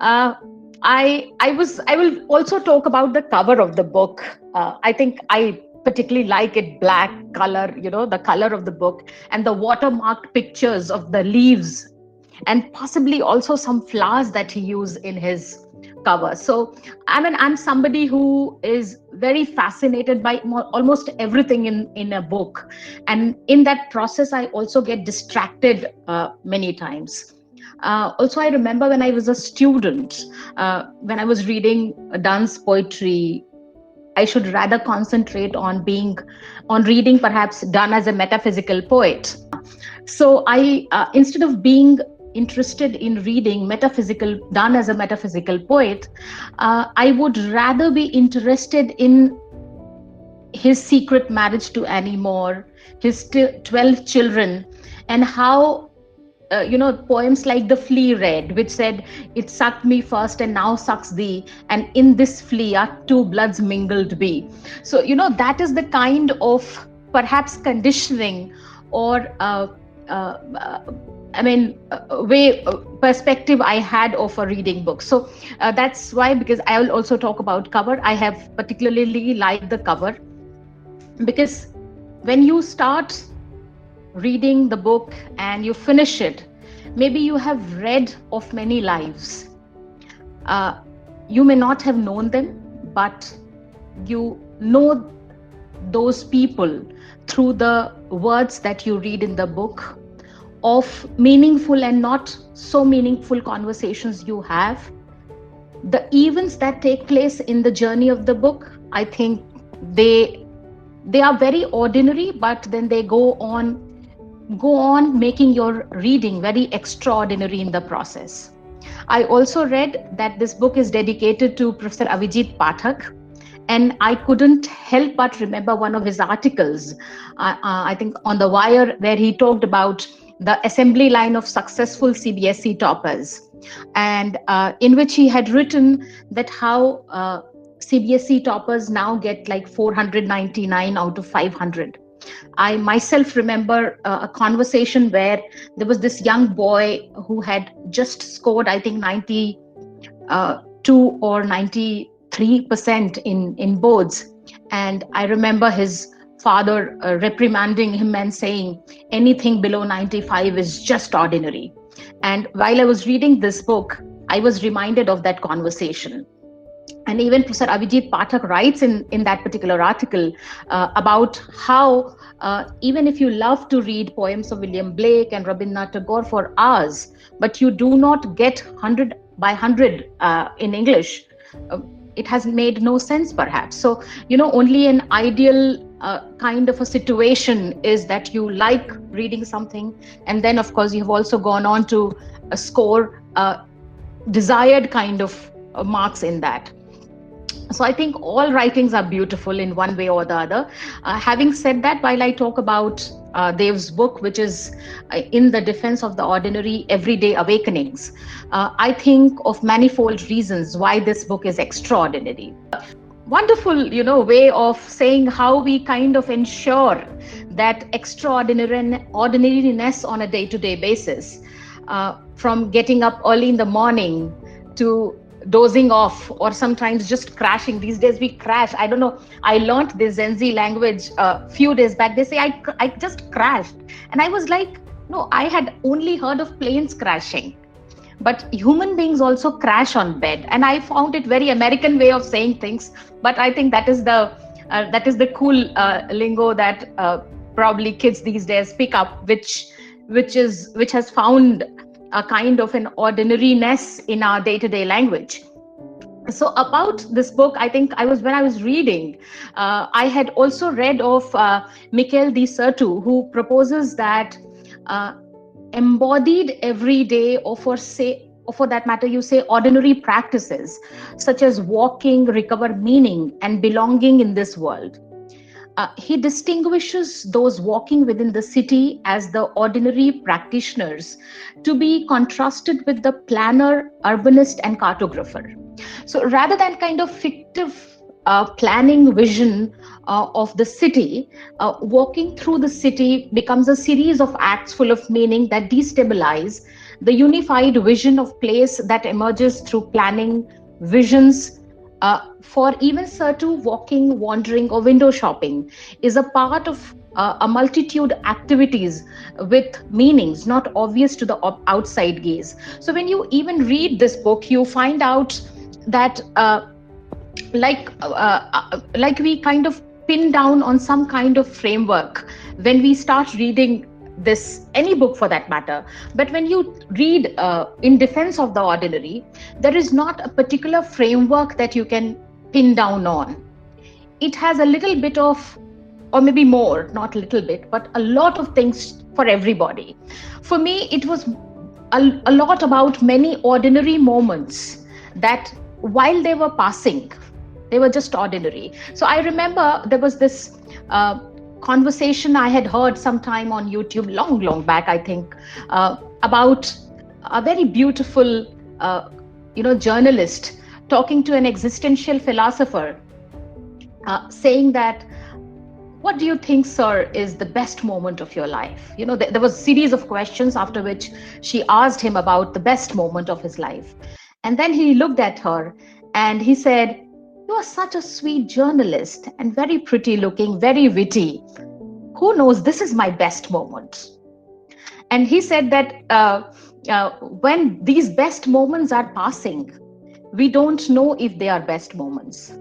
Uh, I will also talk about the cover of the book. I think I particularly like it black color, the color of the book and the watermarked pictures of the leaves and possibly also some flowers that he used in his cover. So I'm somebody who is very fascinated by almost everything in a book, and in that process I also get distracted many times. Also, I remember when I was a student, when I was reading dance poetry, I should rather concentrate on reading perhaps done as a metaphysical poet. So instead of being interested in reading metaphysical done as a metaphysical poet, I would rather be interested in his secret marriage to Annie Moore, his 12 children, and how poems like The Flea read, which said, "It sucked me first and now sucks thee, and in this flea are two bloods mingled be." So, that is the kind of perhaps conditioning or way perspective I had of a reading book. So that's why, because I will also talk about cover. I have particularly liked the cover because when you start reading the book and you finish it, maybe you have read of many lives. You may not have known them, but you know those people through the words that you read in the book, of meaningful and not so meaningful conversations you have, the events that take place in the journey of the book. I think they are very ordinary, but then they go on making your reading very extraordinary in the process. I also read that this book is dedicated to Professor Avijit Pathak, and I couldn't help but remember one of his articles, I think on The Wire, where he talked about the assembly line of successful CBSE toppers, and in which he had written that how CBSE toppers now get like 499 out of 500. I myself remember a conversation where there was this young boy who had just scored, I think, 92 or 93% in boards. And I remember his father reprimanding him and saying, anything below 95 is just ordinary. And while I was reading this book, I was reminded of that conversation. And even Professor Avijit Pathak writes in that particular article about how even if you love to read poems of William Blake and Rabindranath Tagore for hours, but you do not get 100 by 100 in English, it has made no sense perhaps. So, only an ideal kind of a situation is that you like reading something, and then of course you have also gone on to score desired kind of marks in that. So I think all writings are beautiful in one way or the other. Having said that, while I talk about Dev's book, which is in the defense of the ordinary everyday awakenings, I think of manifold reasons why this book is extraordinary. Wonderful, way of saying how we kind of ensure that extraordinariness on a day-to-day basis, from getting up early in the morning to dozing off, or sometimes just crashing. These days we crash. I don't know, I learned this Gen Z language a few days back. They say I just crashed, and I was like, no, I had only heard of planes crashing, but human beings also crash on bed. And I found it very American way of saying things, but I think that is the cool lingo that probably kids these days pick up, which has found a kind of an ordinariness in our day-to-day language. So about this book, I think when I was reading, I had also read of Michael de Certeau, who proposes that embodied everyday, or for that matter, you say ordinary practices, such as walking, recover meaning and belonging in this world. He distinguishes those walking within the city as the ordinary practitioners, to be contrasted with the planner, urbanist, and cartographer. So rather than kind of fictive planning vision of the city, walking through the city becomes a series of acts full of meaning that destabilize the unified vision of place that emerges through planning, visions, for even certain walking, wandering, or window shopping is a part of a multitude activities with meanings not obvious to the outside gaze. So when you even read this book, you find out that like we kind of pin down on some kind of framework when we start reading this, any book for that matter. But when you read In Defense of the Ordinary, there is not a particular framework that you can pin down on. It has a little bit of, or maybe more, not a little bit, but a lot of things for everybody. For me, it was a lot about many ordinary moments that while they were passing, they were just ordinary. So I remember there was this conversation I had heard sometime on YouTube, long back, I think, about a very beautiful, journalist talking to an existential philosopher, saying that, what do you think, sir, is the best moment of your life? There was a series of questions after which she asked him about the best moment of his life. And then he looked at her and he said, you are such a sweet journalist and very pretty looking, very witty. Who knows, this is my best moment. And he said that when these best moments are passing, we don't know if they are best moments.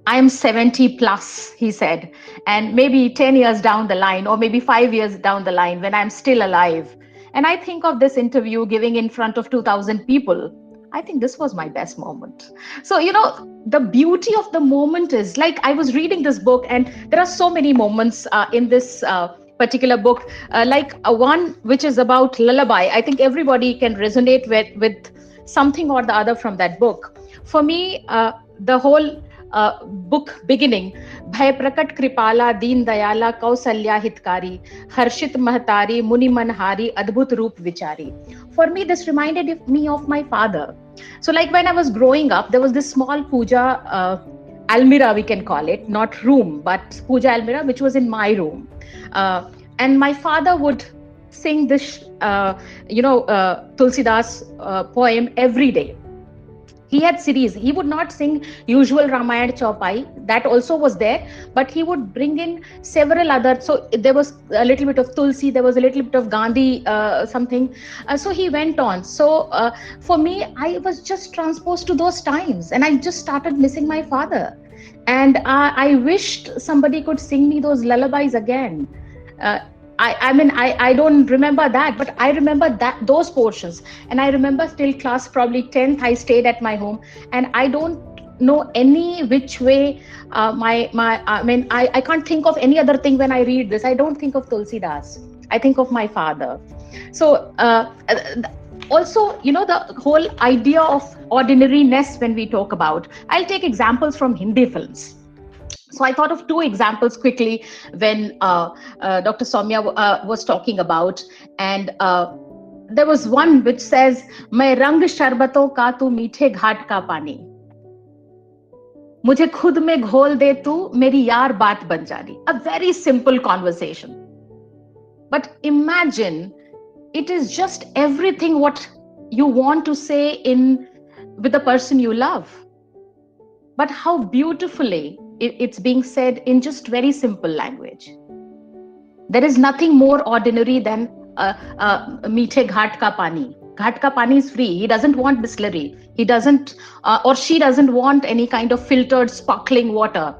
I am 70 plus, he said, and maybe 10 years down the line, or maybe 5 years down the line, when I'm still alive, and I think of this interview giving in front of 2,000 people, I think this was my best moment. So, the beauty of the moment is, like, I was reading this book and there are so many moments in this particular book, like one which is about lullaby. I think everybody can resonate with something or the other from that book. For me, the whole book beginning, Bhay Prakat Kripala Deen Dayala Kausalya Hitkari Harshit Mahatari Muni Manhari Adbhut Roop Vichari. For me, this reminded me of my father. So like when I was growing up, there was this small puja almirah, we can call it, not room, but puja almirah, which was in my room. And my father would sing this, Tulsidas poem every day. He had series. He would not sing usual Ramayana Chaupai. That also was there, but he would bring in several other. So there was a little bit of Tulsi, there was a little bit of Gandhi, something. So he went on. So for me, I was just transposed to those times, and I just started missing my father. And I wished somebody could sing me those lullabies again. I don't remember that, but I remember those portions. And I remember till class probably 10th, I stayed at my home, and I don't know any which way I can't think of any other thing when I read this. I don't think of Tulsidas. I think of my father. So also, the whole idea of ordinariness when we talk about, I'll take examples from Hindi films. So I thought of two examples quickly when Dr. Soumya was talking about, and there was one which says, "Main rang sharbaton ka tu meethe ghat ka pani, mujhe khud mein ghol de tu meri yaar baat ban jani." A very simple conversation, but imagine it is just everything what you want to say with the person you love, but how beautifully it's being said in just very simple language. There is nothing more ordinary than meethe ghat ka pani. Ghat ka pani is free. He doesn't want distillery. He doesn't, or she doesn't want any kind of filtered sparkling water.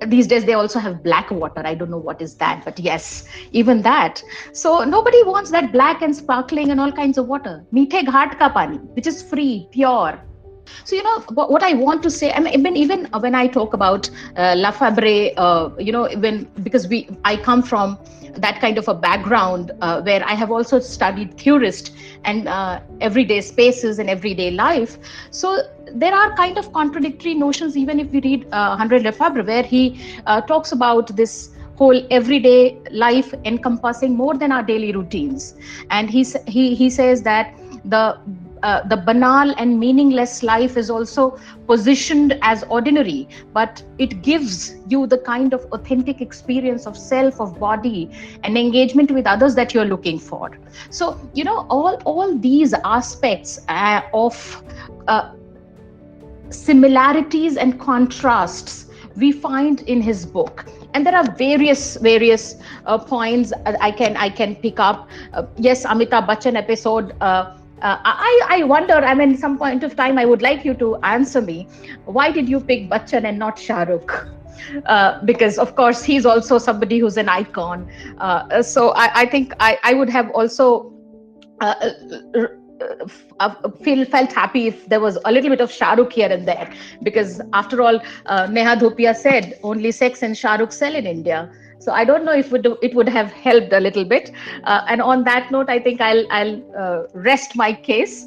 These days they also have black water. I don't know what is that, but yes, even that. So nobody wants that black and sparkling and all kinds of water. Meethe ghat ka pani, which is free, pure. So, what I want to say, I mean, even when I talk about Lafebre, because I come from that kind of a background where I have also studied theorist and everyday spaces and everyday life. So there are kind of contradictory notions, even if we read Henri Lefebvre, where he talks about this whole everyday life encompassing more than our daily routines. And he says that the banal and meaningless life is also positioned as ordinary, but it gives you the kind of authentic experience of self, of body, and engagement with others that you're looking for. So, all these aspects of similarities and contrasts we find in his book, and there are various points I can pick up. Yes, Amitabh Bachchan episode. I wonder, I mean, some point of time, I would like you to answer me. Why did you pick Bachchan and not Shah Rukh? Because, of course, he's also somebody who's an icon. So I think I would have also uh, felt happy if there was a little bit of Shah Rukh here and there, because after all, Neha Dhupia said only sex and Shah Rukh sell in India. So I don't know if it would have helped a little bit. And on that note, I think I'll rest my case.